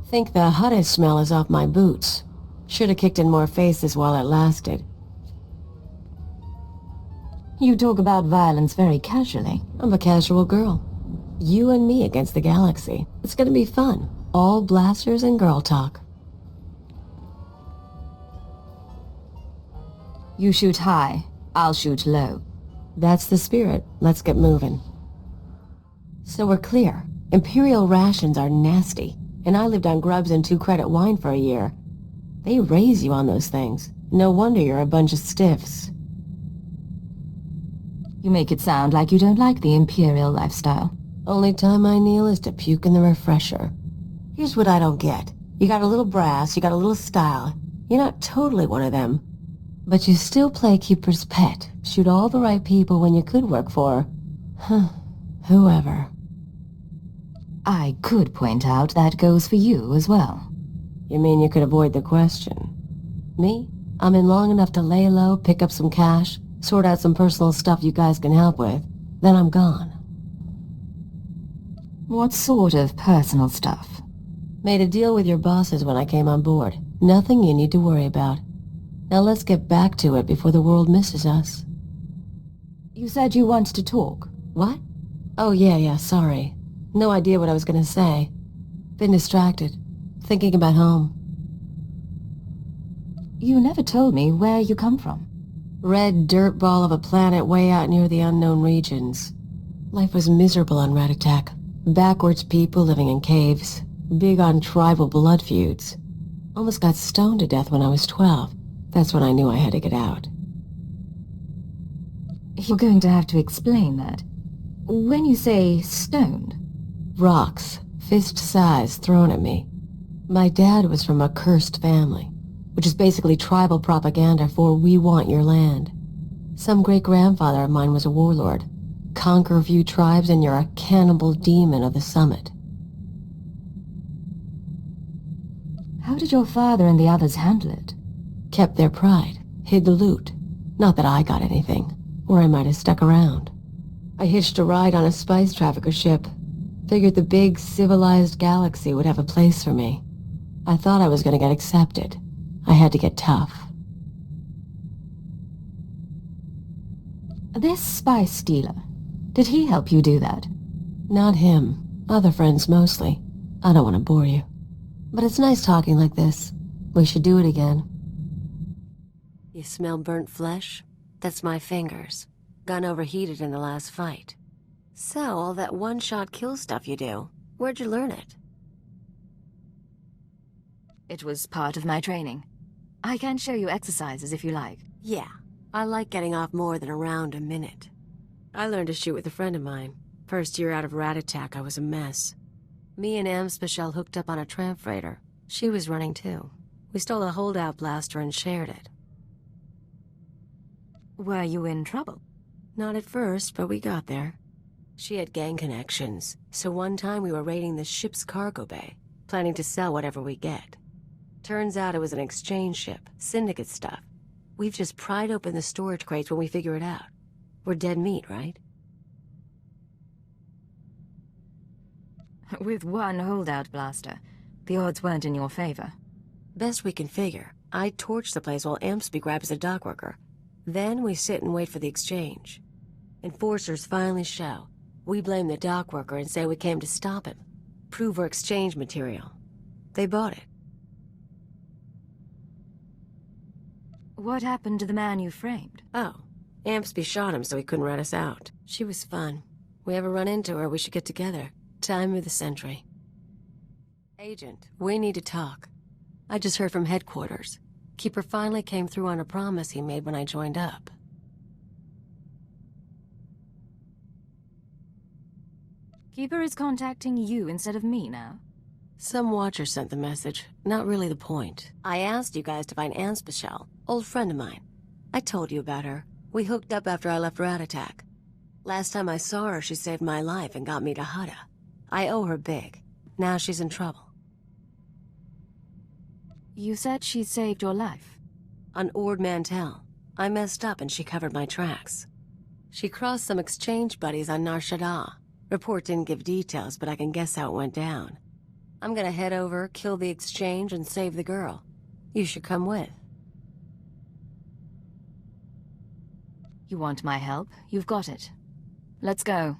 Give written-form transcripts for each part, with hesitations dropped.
Think the hottest smell is off my boots. Should have kicked in more faces while it lasted. You talk about violence very casually. I'm a casual girl. You and me against the galaxy. It's gonna be fun. All blasters and girl talk. You shoot high, I'll shoot low. That's the spirit. Let's get moving. So we're clear. Imperial rations are nasty, and I lived on grubs and 2-credit wine for a year. They raise you on those things. No wonder you're a bunch of stiffs. You make it sound like you don't like the Imperial lifestyle. Only time I kneel is to puke in the refresher. Here's what I don't get. You got a little brass, you got a little style. You're not totally one of them. But you still play keeper's pet. Shoot all the right people when you could work for... whoever. I could point out that goes for you as well. You mean you could avoid the question? Me? I'm in long enough to lay low, pick up some cash, sort out some personal stuff you guys can help with. Then I'm gone. What sort of personal stuff? Made a deal with your bosses when I came on board. Nothing you need to worry about. Now let's get back to it before the world misses us. You said you wanted to talk. What? Oh yeah, sorry. No idea what I was gonna say. Been distracted. Thinking about home. You never told me where you come from. Red dirt ball of a planet way out near the unknown regions. Life was miserable on Ratatak. Backwards people living in caves. Big on tribal blood feuds. Almost got stoned to death when I was 12. That's when I knew I had to get out. You're going to have to explain that. When you say stoned... Rocks, fist size, thrown at me. My dad was from a cursed family, which is basically tribal propaganda for we want your land. Some great-grandfather of mine was a warlord. Conquer a few tribes and you're a cannibal demon of the summit. How did your father and the others handle it? Kept their pride, hid the loot. Not that I got anything, or I might have stuck around. I hitched a ride on a spice trafficker ship. Figured the big, civilized galaxy would have a place for me. I thought I was gonna get accepted. I had to get tough. This spice dealer, did he help you do that? Not him. Other friends mostly. I don't want to bore you. But it's nice talking like this. We should do it again. You smell burnt flesh? That's my fingers. Gun overheated in the last fight. So, all that one-shot kill stuff you do, where'd you learn it? It was part of my training. I can show you exercises if you like. Yeah, I like getting off more than a round a minute. I learned to shoot with a friend of mine. First year out of Ratatak, I was a mess. Me and Amspechel hooked up on a tramp freighter. She was running too. We stole a holdout blaster and shared it. Were you in trouble? Not at first, but we got there. She had gang connections, so one time we were raiding the ship's cargo bay, planning to sell whatever we get. Turns out it was an exchange ship, syndicate stuff. We've just pried open the storage crates when we figure it out. We're dead meat, right? With one holdout blaster, the odds weren't in your favor. Best we can figure. I torch the place while Ampsby grabs a dock worker. Then we sit and wait for the exchange. Enforcers finally show. We blame the dock worker and say we came to stop him. Prove we're exchange material. They bought it. What happened to the man you framed? Oh, Ampsby shot him so he couldn't rat us out. She was fun. We ever run into her, we should get together. Time of the century. Agent, we need to talk. I just heard from headquarters. Keeper finally came through on a promise he made when I joined up. Keeper is contacting you instead of me now? Some watcher sent the message. Not really the point. I asked you guys to find Amspechel, old friend of mine. I told you about her. We hooked up after I left Ratatak. Last time I saw her, she saved my life and got me to Hutta. I owe her big. Now she's in trouble. You said she saved your life? On Ord Mantell. I messed up and she covered my tracks. She crossed some exchange buddies on Nar Shaddaa. Report didn't give details, but I can guess how it went down. I'm gonna head over, kill the exchange, and save the girl. You should come with. You want my help? You've got it. Let's go.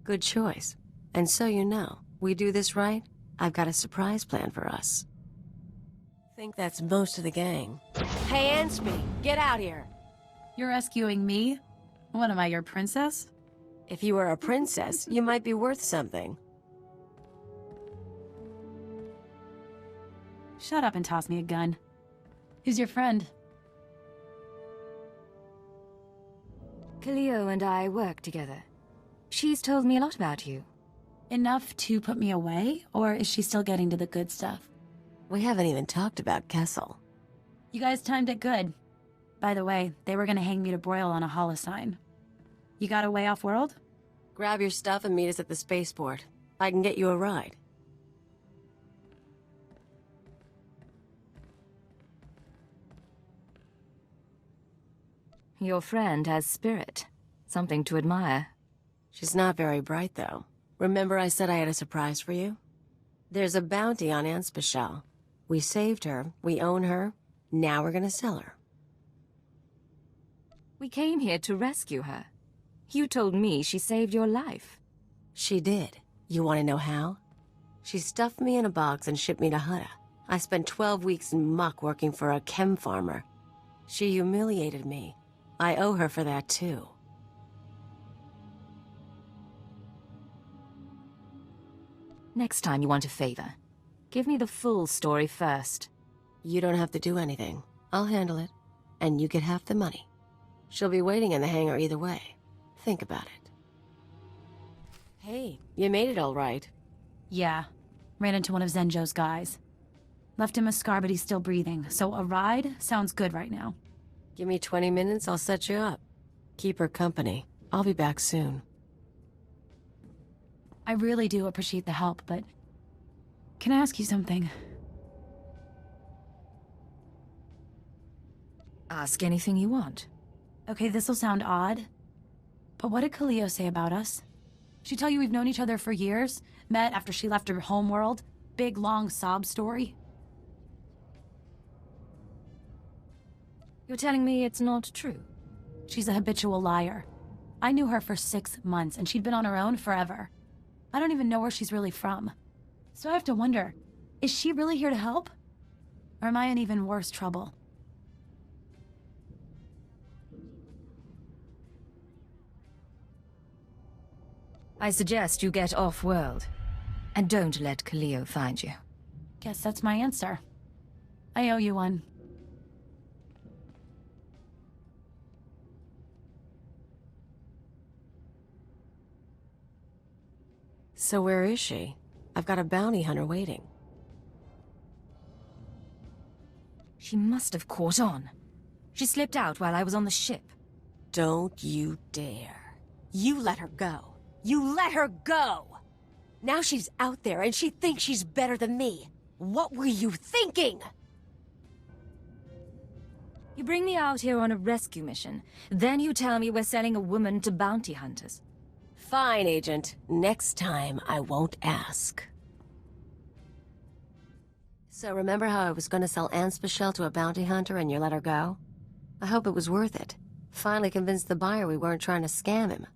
Good choice. And so you know, we do this right, I've got a surprise plan for us. Think that's most of the gang. Hey, Ansby, get out here! You're rescuing me? What am I, your princess? If you were a princess, you might be worth something. Shut up and toss me a gun. Who's your friend? Kaliyo and I work together. She's told me a lot about you. Enough to put me away, or is she still getting to the good stuff? We haven't even talked about Kessel. You guys timed it good. By the way, they were gonna hang me to broil on a holocene. You got a way off-world? Grab your stuff and meet us at the spaceport. I can get you a ride. Your friend has spirit. Something to admire. She's not very bright, though. Remember I said I had a surprise for you? There's a bounty on Anspecial. We saved her, we own her, now we're gonna sell her. We came here to rescue her. You told me she saved your life. She did. You want to know how? She stuffed me in a box and shipped me to Hutta. I spent 12 weeks in muck working for a chem farmer. She humiliated me. I owe her for that, too. Next time you want a favor, give me the full story first. You don't have to do anything. I'll handle it. And you get half the money. She'll be waiting in the hangar either way. Think about it. Hey, you made it all right. Yeah. Ran into one of Zenjo's guys. Left him a scar, but he's still breathing, so a ride sounds good right now. Give me 20 minutes, I'll set you up. Keep her company. I'll be back soon. I really do appreciate the help, but... Can I ask you something? Ask anything you want. Okay, this'll sound odd, but what did Kaliyo say about us? She tell you we've known each other for years? Met after she left her homeworld? Big, long sob story? You're telling me it's not true? She's a habitual liar. I knew her for 6 months, and she'd been on her own forever. I don't even know where she's really from. So I have to wonder, is she really here to help? Or am I in even worse trouble? I suggest you get off-world. And don't let Kaliyo find you. Guess that's my answer. I owe you one. So where is she? I've got a bounty hunter waiting. She must have caught on. She slipped out while I was on the ship. Don't you dare. You let her go. You let her go! Now she's out there and she thinks she's better than me. What were you thinking? You bring me out here on a rescue mission, then you tell me we're selling a woman to bounty hunters. Fine, Agent. Next time, I won't ask. So remember how I was gonna sell Anspecial to a bounty hunter and you let her go? I hope it was worth it. Finally convinced the buyer we weren't trying to scam him.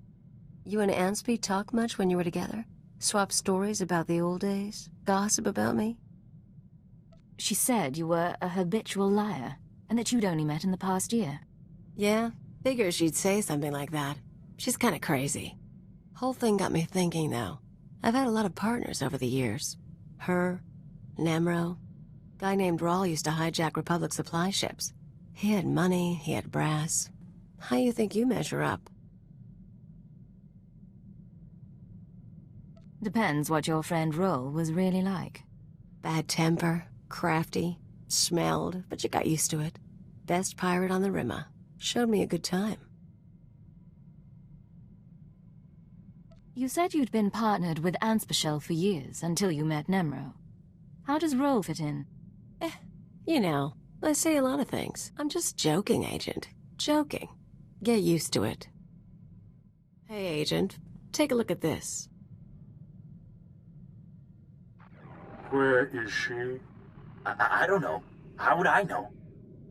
You and Ansby talk much when you were together? Swap stories about the old days? Gossip about me? She said you were a habitual liar, and that you'd only met in the past year. Yeah, figures she'd say something like that. She's kinda crazy. Whole thing got me thinking, though. I've had a lot of partners over the years. Her, Nemro. Guy named Rawl used to hijack Republic supply ships. He had money, he had brass. How you think you measure up? Depends what your friend Roll was really like. Bad temper, crafty, smelled, but you got used to it. Best pirate on the Rimma. Showed me a good time. You said you'd been partnered with Anspecial for years, until you met Nemro. How does Roll fit in? You know, I say a lot of things. I'm just joking, Agent. Joking. Get used to it. Hey, Agent. Take a look at this. Where is she? I don't know. How would I know?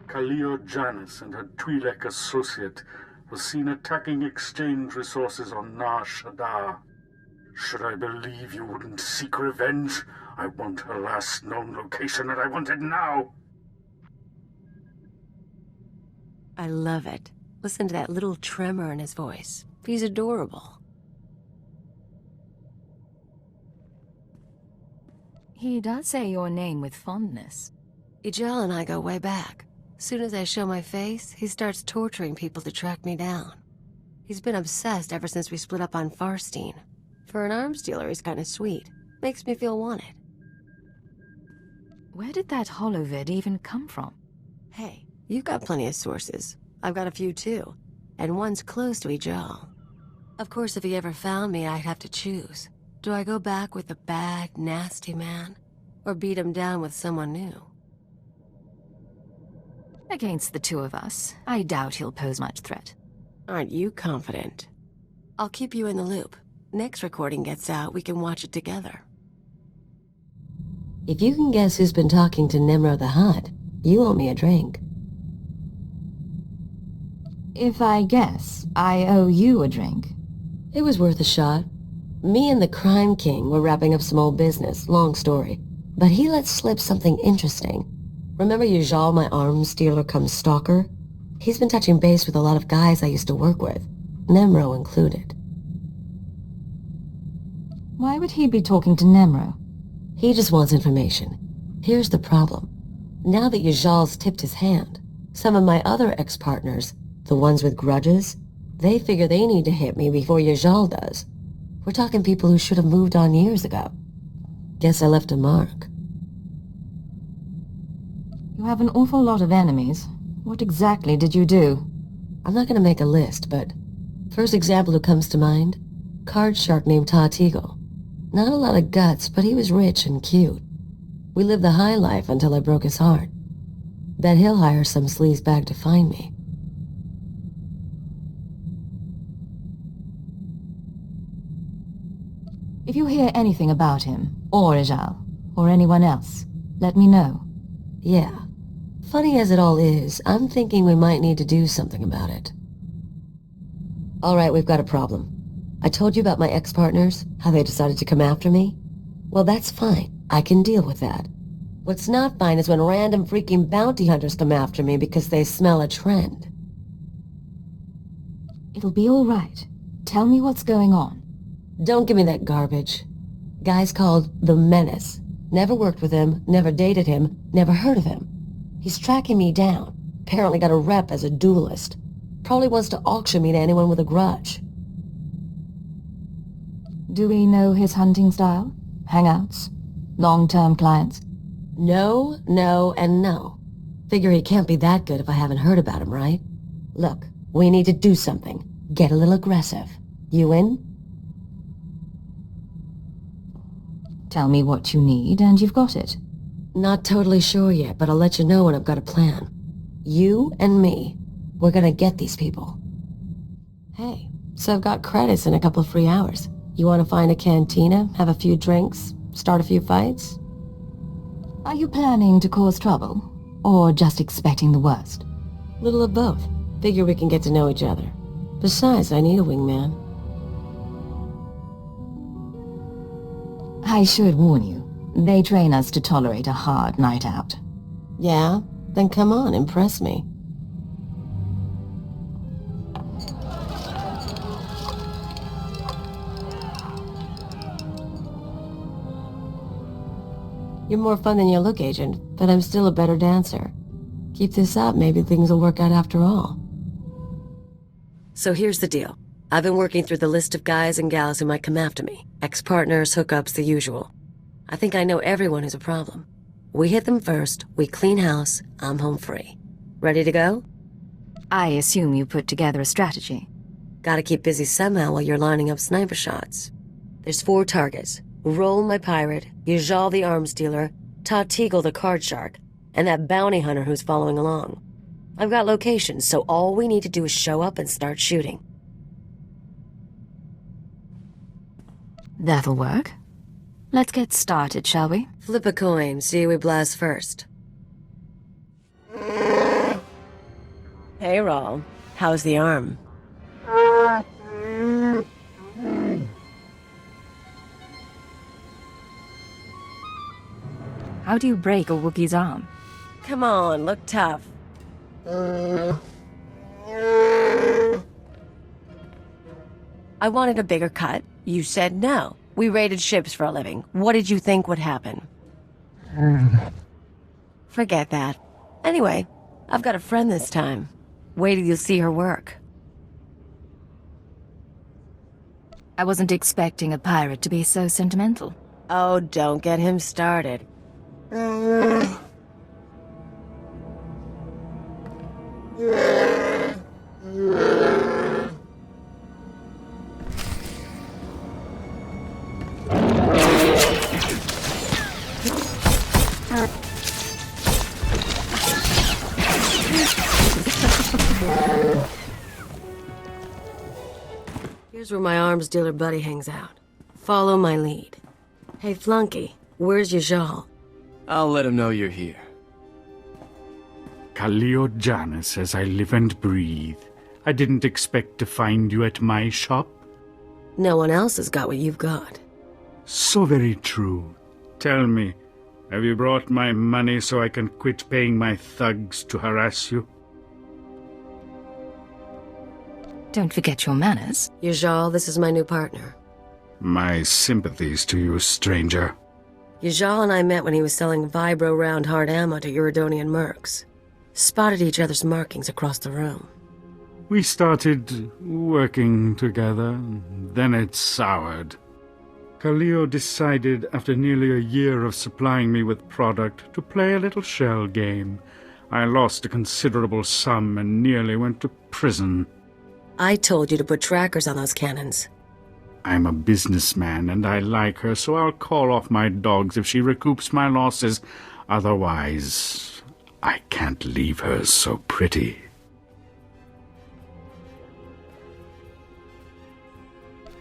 Kaliyo Janice and her Twi'lek associate was seen attacking exchange resources on Nar Shaddaa. Should I believe you wouldn't seek revenge? I want her last known location, and I want it now! I love it. Listen to that little tremor in his voice. He's adorable. He does say your name with fondness. Ijel and I go way back. Soon as I show my face, he starts torturing people to track me down. He's been obsessed ever since we split up on Farstein. For an arms dealer, he's kind of sweet. Makes me feel wanted. Where did that holovid even come from? Hey, you've got plenty of sources. I've got a few too. And one's close to Ijel. Of course, if he ever found me, I'd have to choose. Do I go back with the bad, nasty man? Or beat him down with someone new? Against the two of us, I doubt he'll pose much threat. Aren't you confident? I'll keep you in the loop. Next recording gets out, we can watch it together. If you can guess who's been talking to Nemro the Hutt, you owe me a drink. If I guess, I owe you a drink. It was worth a shot. Me and the Crime King were wrapping up some old business, long story. But he let slip something interesting. Remember Yajal, my arms dealer come stalker? He's been touching base with a lot of guys I used to work with, Nemro included. Why would he be talking to Nemro? He just wants information. Here's the problem. Now that Yajal's tipped his hand, some of my other ex-partners, the ones with grudges, they figure they need to hit me before Yajal does. We're talking people who should have moved on years ago. Guess I left a mark. You have an awful lot of enemies. What exactly did you do? I'm not gonna make a list, but first example who comes to mind, card shark named Tatigo. Not a lot of guts, but he was rich and cute. We lived the high life until I broke his heart. Bet he'll hire some sleaze bag to find me. If you hear anything about him, or Ijal, or anyone else, let me know. Yeah. Funny as it all is, I'm thinking we might need to do something about it. Alright, we've got a problem. I told you about my ex-partners, how they decided to come after me? Well, that's fine. I can deal with that. What's not fine is when random freaking bounty hunters come after me because they smell a trend. It'll be all right. Tell me what's going on. Don't give me that garbage. Guy's called the Menace. Never worked with him, never dated him, never heard of him. He's tracking me down. Apparently got a rep as a duelist. Probably wants to auction me to anyone with a grudge. Do we know his hunting style? Hangouts? Long-term clients? No, no, and no. Figure he can't be that good if I haven't heard about him, right? Look, we need to do something. Get a little aggressive. You in? Tell me what you need, and you've got it. Not totally sure yet, but I'll let you know when I've got a plan. You and me, we're gonna get these people. Hey, so I've got credits and a couple of free hours. You wanna find a cantina, have a few drinks, start a few fights? Are you planning to cause trouble, or just expecting the worst? Little of both. Figure we can get to know each other. Besides, I need a wingman. I should warn you, they train us to tolerate a hard night out. Yeah? Then come on, impress me. You're more fun than you look, Agent, but I'm still a better dancer. Keep this up, maybe things will work out after all. So here's the deal. I've been working through the list of guys and gals who might come after me. Ex-partners, hookups, the usual. I think I know everyone who's a problem. We hit them first, we clean house, I'm home free. Ready to go? I assume you put together a strategy. Gotta keep busy somehow while you're lining up sniper shots. There's 4 targets. Roll my pirate, Yajal the arms dealer, Tatigal the card shark, and that bounty hunter who's following along. I've got locations, so all we need to do is show up and start shooting. That'll work. Let's get started, shall we? Flip a coin, see who we blast first. Hey, Rawl. How's the arm? How do you break a Wookiee's arm? Come on, look tough. I wanted a bigger cut. You said no. We raided ships for a living. What did you think would happen? Forget that. Anyway, I've got a friend this time. Wait till you see her work. I wasn't expecting a pirate to be so sentimental. Oh, don't get him started. Here's where my arms dealer buddy hangs out. Follow my lead. Hey, Flunky, where's Yajal? I'll let him know you're here. Kaliyo Janus as I live and breathe. I didn't expect to find you at my shop. No one else has got what you've got. So very true. Tell me, have you brought my money so I can quit paying my thugs to harass you? Don't forget your manners. Yajal, this is my new partner. My sympathies to you, stranger. Yajal and I met when he was selling vibro round hard ammo to Uridonian mercs. Spotted each other's markings across the room. We started working together, then it soured. Kaliyo decided after nearly a year of supplying me with product to play a little shell game. I lost a considerable sum and nearly went to prison. I told you to put trackers on those cannons. I'm a businessman and I like her, so I'll call off my dogs if she recoups my losses. Otherwise, I can't leave her so pretty.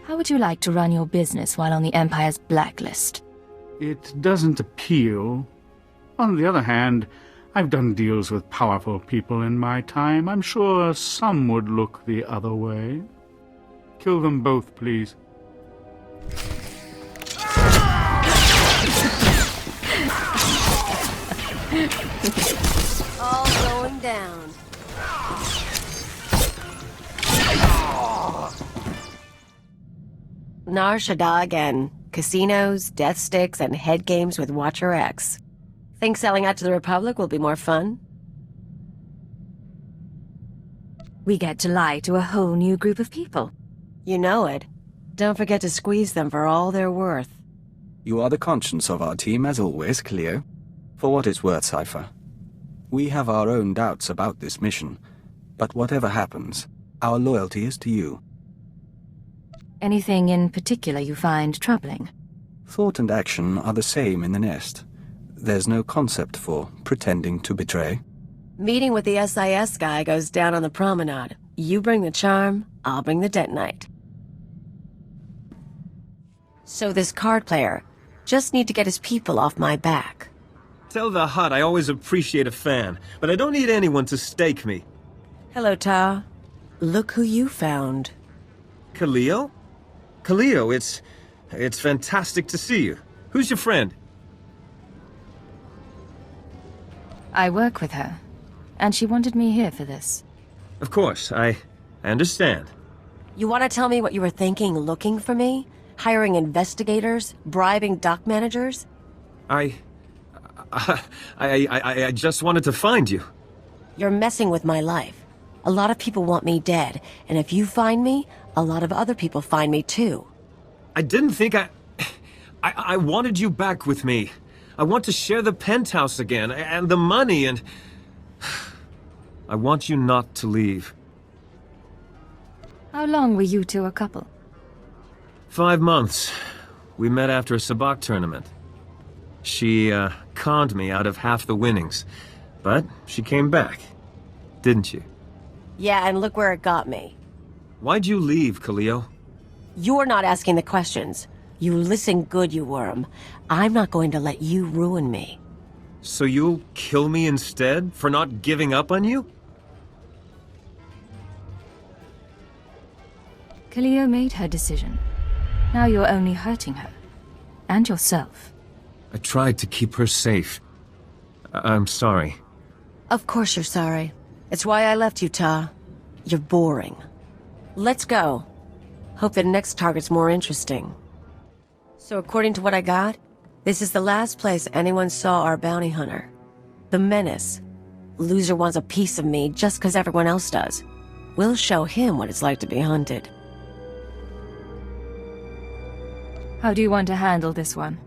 How would you like to run your business while on the Empire's blacklist? It doesn't appeal. On the other hand, I've done deals with powerful people in my time. I'm sure some would look the other way. Kill them both, please. All going down. Nar Shaddaa again. Casinos, death sticks, and head games with Watcher X. Think selling out to the Republic will be more fun? We get to lie to a whole new group of people. You know it. Don't forget to squeeze them for all they're worth. You are the conscience of our team, as always, Kaliyo. For what it's worth, Cypher. We have our own doubts about this mission, but whatever happens, our loyalty is to you. Anything in particular you find troubling? Thought and action are the same in the nest. There's no concept for pretending to betray. Meeting with the SIS guy goes down on the promenade. You bring the charm, I'll bring the detonite. So this card player, just need to get his people off my back. Tell the Hutt I always appreciate a fan, but I don't need anyone to stake me. Hello, Ta. Look who you found. Kaliyo? Kaliyo, it's fantastic to see you. Who's your friend? I work with her, and she wanted me here for this. Of course, I understand. You want to tell me what you were thinking looking for me? Hiring investigators? Bribing dock managers? I just wanted to find you. You're messing with my life. A lot of people want me dead, and if you find me, a lot of other people find me too. I didn't think I wanted you back with me. I want to share the penthouse again, and the money, and... I want you not to leave. How long were you two a couple? 5 months. We met after a sabacc tournament. She, conned me out of half the winnings. But she came back. Didn't you? Yeah, and look where it got me. Why'd you leave, Kaliyo? You're not asking the questions. You listen good, you worm. I'm not going to let you ruin me. So you'll kill me instead for not giving up on you? Kaliyo made her decision. Now you're only hurting her. And yourself. I tried to keep her safe. I'm sorry. Of course you're sorry. It's why I left you, Ta. You're boring. Let's go. Hope the next target's more interesting. So according to what I got, this is the last place anyone saw our bounty hunter. The Menace. Loser wants a piece of me just because everyone else does. We'll show him what it's like to be hunted. How do you want to handle this one?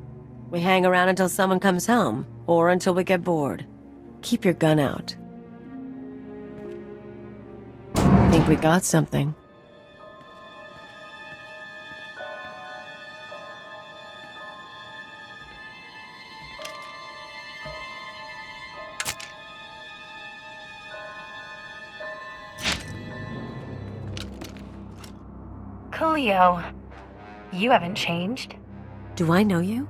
We hang around until someone comes home, or until we get bored. Keep your gun out. Think we got something. Kaliyo, you haven't changed. Do I know you?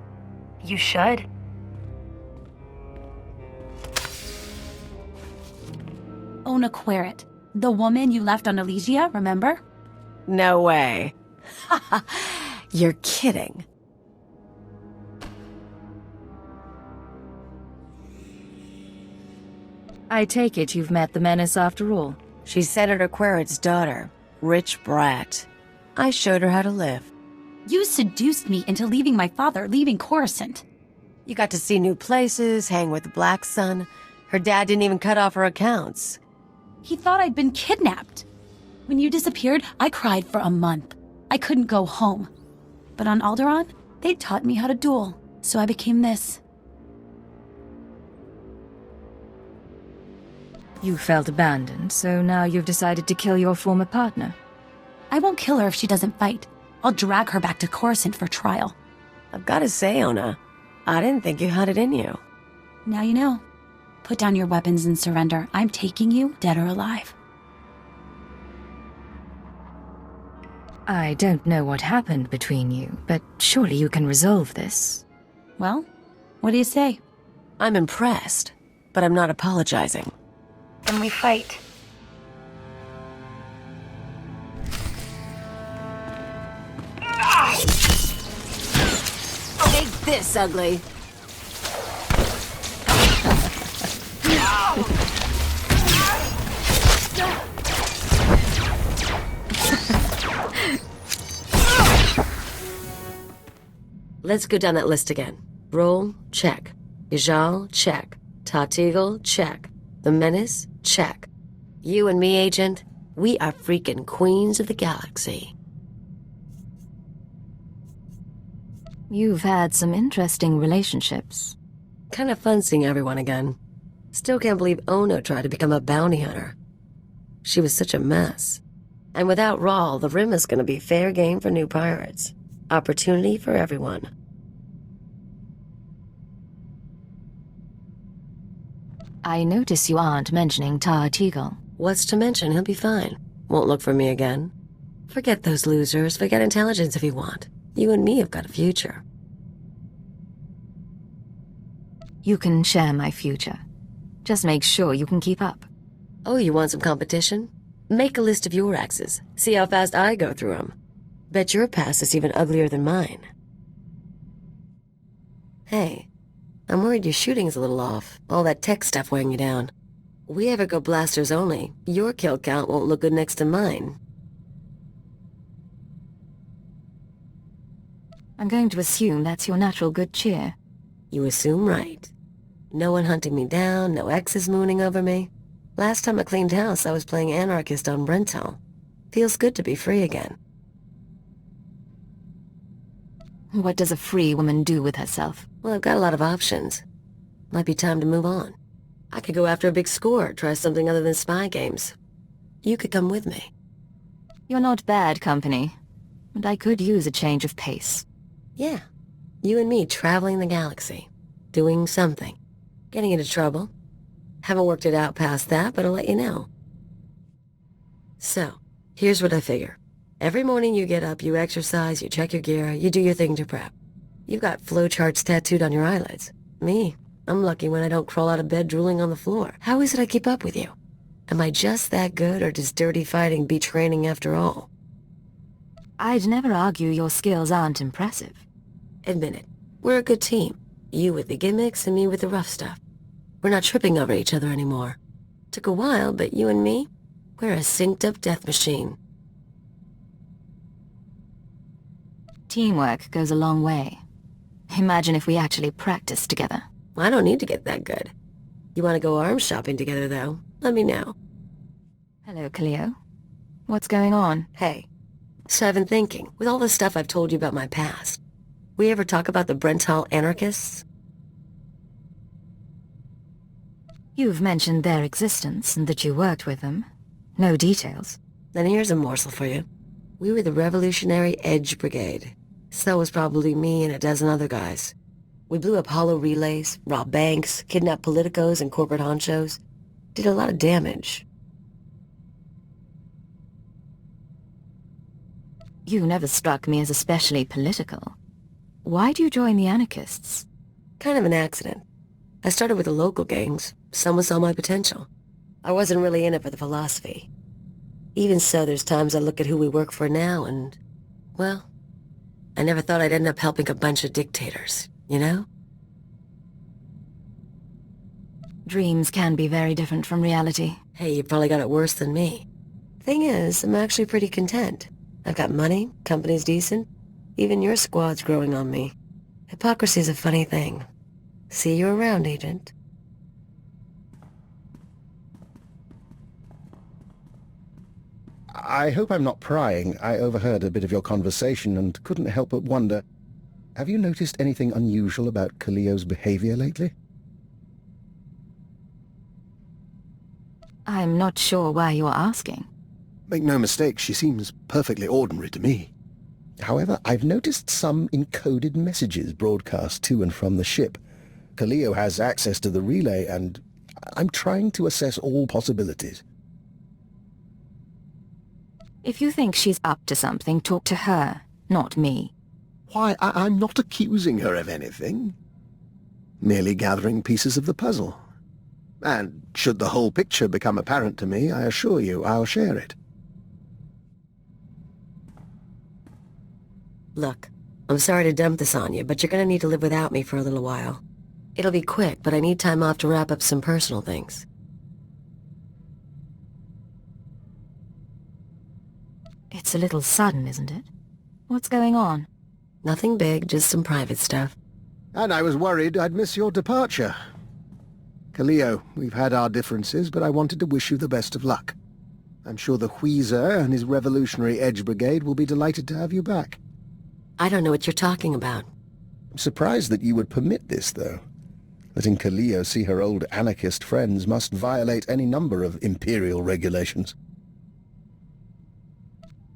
You should. Ona Querrit, the woman you left on Elysia, remember? No way. You're kidding. I take it you've met the Menace after all. She's Senator Querrit's daughter. Rich brat. I showed her how to live. You seduced me into leaving my father, leaving Coruscant. You got to see new places, hang with the Black Sun. Her dad didn't even cut off her accounts. He thought I'd been kidnapped. When you disappeared, I cried for a month. I couldn't go home. But on Alderaan, they taught me how to duel, so I became this. You felt abandoned, so now you've decided to kill your former partner. I won't kill her if she doesn't fight. I'll drag her back to Coruscant for trial. I've got to say, Ona, I didn't think you had it in you. Now you know. Put down your weapons and surrender. I'm taking you, dead or alive. I don't know what happened between you, but surely you can resolve this. Well, what do you say? I'm impressed, but I'm not apologizing. Then we fight. Take this, ugly. Let's go down that list again. Roll, check. Ijal, check. Tatigel, check. The Menace, check. You and me, Agent, we are freaking queens of the galaxy. You've had some interesting relationships. Kind of fun seeing everyone again. Still can't believe Ono tried to become a bounty hunter. She was such a mess. And without Rawl, the Rim is going to be fair game for new pirates. Opportunity for everyone. I notice you aren't mentioning Tar Teagle. What's to mention? He'll be fine. Won't look for me again. Forget those losers. Forget intelligence if you want. You and me have got a future. You can share my future. Just make sure you can keep up. Oh, you want some competition? Make a list of your exes. See how fast I go through them. Bet your past is even uglier than mine. Hey, I'm worried your shooting's a little off. All that tech stuff weighing you down. We ever go blasters only, your kill count won't look good next to mine. I'm going to assume that's your natural good cheer. You assume right. No one hunting me down, no exes mooning over me. Last time I cleaned house, I was playing anarchist on Brentel. Feels good to be free again. What does a free woman do with herself? Well, I've got a lot of options. Might be time to move on. I could go after a big score, try something other than spy games. You could come with me. You're not bad company, and I could use a change of pace. Yeah. You and me traveling the galaxy. Doing something. Getting into trouble. Haven't worked it out past that, but I'll let you know. So, here's what I figure. Every morning you get up, you exercise, you check your gear, you do your thing to prep. You've got flowcharts tattooed on your eyelids. Me, I'm lucky when I don't crawl out of bed drooling on the floor. How is it I keep up with you? Am I just that good, or does dirty fighting beat training after all? I'd never argue your skills aren't impressive. Admit it. We're a good team. You with the gimmicks and me with the rough stuff. We're not tripping over each other anymore. Took a while, but you and me, we're a synced-up death machine. Teamwork goes a long way. Imagine if we actually practiced together. I don't need to get that good. You want to go arms shopping together, though? Let me know. Hello, Kaliyo. What's going on? Hey. So I've been thinking, with all the stuff I've told you about my past, we ever talk about the Brental anarchists? You've mentioned their existence and that you worked with them. No details. Then here's a morsel for you. We were the Revolutionary Edge Brigade. So was probably me and a dozen other guys. We blew up hollow relays, robbed banks, kidnapped politicos and corporate honchos. Did a lot of damage. You never struck me as especially political. Why'd you join the anarchists? Kind of an accident. I started with the local gangs. Someone saw my potential. I wasn't really in it for the philosophy. Even so, there's times I look at who we work for now and, well, I never thought I'd end up helping a bunch of dictators, you know? Dreams can be very different from reality. Hey, you probably got it worse than me. Thing is, I'm actually pretty content. I've got money, company's decent. Even your squad's growing on me. Hypocrisy's a funny thing. See you around, Agent. I hope I'm not prying. I overheard a bit of your conversation and couldn't help but wonder, have you noticed anything unusual about Kaliyo's behavior lately? I'm not sure why you're asking. Make no mistake, she seems perfectly ordinary to me. However, I've noticed some encoded messages broadcast to and from the ship. Kaliyo has access to the relay, and I'm trying to assess all possibilities. If you think she's up to something, talk to her, not me. Why, I'm not accusing her of anything. Merely gathering pieces of the puzzle. And should the whole picture become apparent to me, I assure you I'll share it. Look, I'm sorry to dump this on you, but you're gonna need to live without me for a little while. It'll be quick, but I need time off to wrap up some personal things. It's a little sudden, isn't it? What's going on? Nothing big, just some private stuff. And I was worried I'd miss your departure. Kaliyo, we've had our differences, but I wanted to wish you the best of luck. I'm sure the Wheezer and his Revolutionary Edge Brigade will be delighted to have you back. I don't know what you're talking about. I'm surprised that you would permit this, though. Letting Kaliyo see her old anarchist friends must violate any number of Imperial regulations.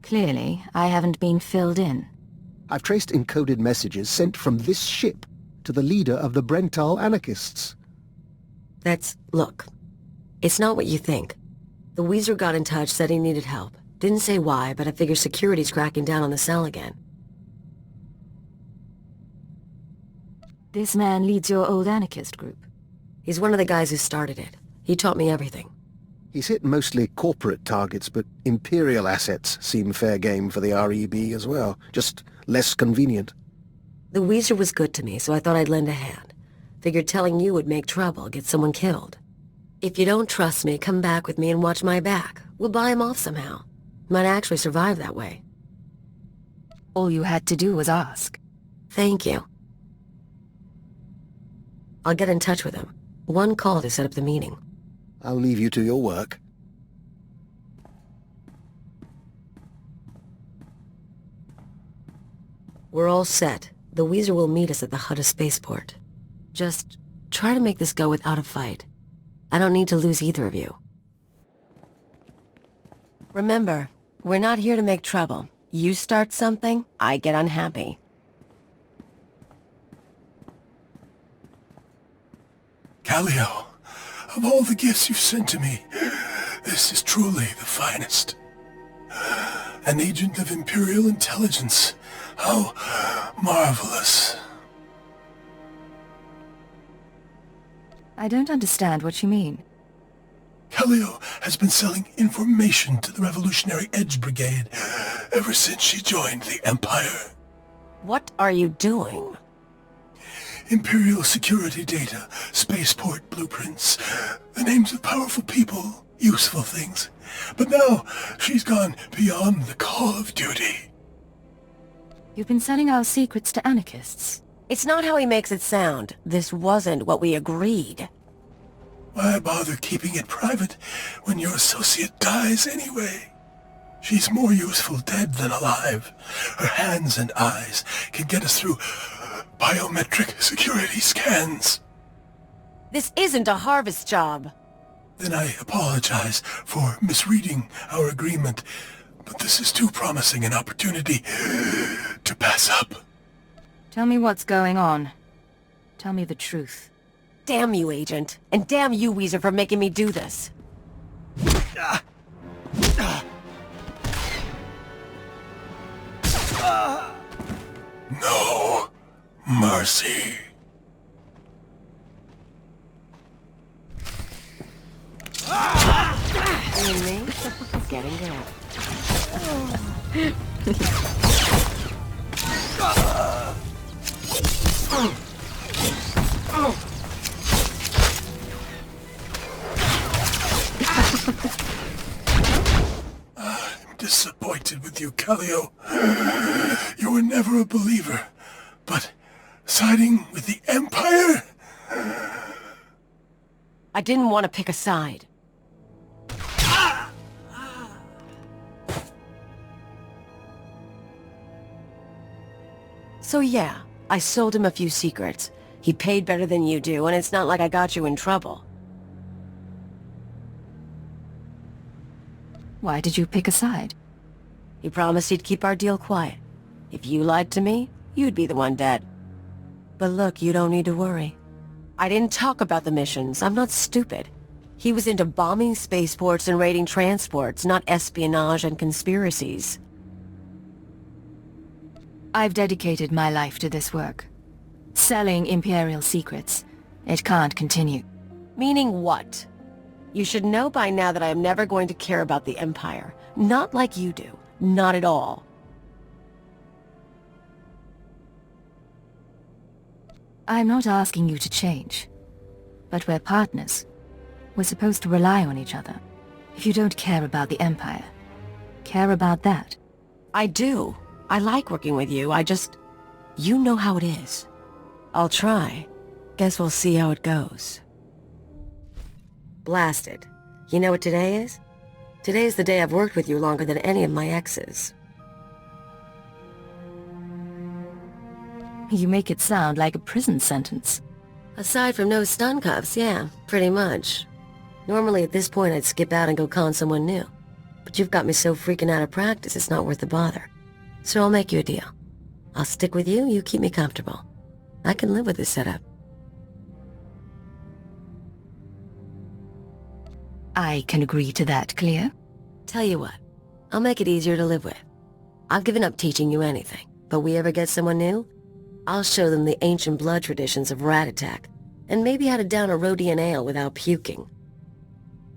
Clearly, I haven't been filled in. I've traced encoded messages sent from this ship to the leader of the Brental anarchists. Look, it's not what you think. The Weezer got in touch, said he needed help. Didn't say why, but I figure security's cracking down on the cell again. This man leads your old anarchist group. He's one of the guys who started it. He taught me everything. He's hit mostly corporate targets, but Imperial assets seem fair game for the REB as well. Just less convenient. The Weezer was good to me, so I thought I'd lend a hand. Figured telling you would make trouble, get someone killed. If you don't trust me, come back with me and watch my back. We'll buy him off somehow. Might actually survive that way. All you had to do was ask. Thank you. I'll get in touch with him. One call to set up the meeting. I'll leave you to your work. We're all set. The Weezer will meet us at the Hutta spaceport. Just try to make this go without a fight. I don't need to lose either of you. Remember, we're not here to make trouble. You start something, I get unhappy. Kaliyo, of all the gifts you've sent to me, this is truly the finest. an agent of Imperial intelligence. How marvelous. I don't understand what you mean. Kaliyo has been selling information to the Revolutionary Edge Brigade ever since she joined the Empire. What are you doing? Imperial security data, spaceport blueprints, the names of powerful people, useful things. But now, she's gone beyond the call of duty. You've been selling our secrets to anarchists. It's not how he makes it sound. This wasn't what we agreed. Why bother keeping it private when your associate dies anyway? She's more useful dead than alive. Her hands and eyes can get us through biometric security scans. This isn't a harvest job. Then I apologize for misreading our agreement, but this is too promising an opportunity to pass up. Tell me what's going on. Tell me the truth. Damn you, Agent. And damn you, Weezer, for making me do this. No mercy. You and me? Getting good. I'm disappointed with you, Kaliyo. You were never a believer, but siding with the Empire? I didn't want to pick a side. So yeah, I sold him a few secrets. He paid better than you do, and it's not like I got you in trouble. Why did you pick a side? He promised he'd keep our deal quiet. If you lied to me, you'd be the one dead. But look, you don't need to worry. I didn't talk about the missions. I'm not stupid. He was into bombing spaceports and raiding transports, not espionage and conspiracies. I've dedicated my life to this work. Selling Imperial secrets. It can't continue. Meaning what? You should know by now that I am never going to care about the Empire. Not like you do. Not at all. I'm not asking you to change. But we're partners. We're supposed to rely on each other. If you don't care about the Empire, care about that. I do. I like working with you. You know how it is. I'll try. Guess we'll see how it goes. Blasted. You know what today is? Today is the day I've worked with you longer than any of my exes. You make it sound like a prison sentence. Aside from no stun cuffs, yeah, pretty much. Normally at this point I'd skip out and go con someone new. But you've got me so freaking out of practice it's not worth the bother. So I'll make you a deal. I'll stick with you, you keep me comfortable. I can live with this setup. I can agree to that, clear? Tell you what, I'll make it easier to live with. I've given up teaching you anything, but we ever get someone new, I'll show them the ancient blood traditions of rat attack, and maybe how to down a Rhodian ale without puking.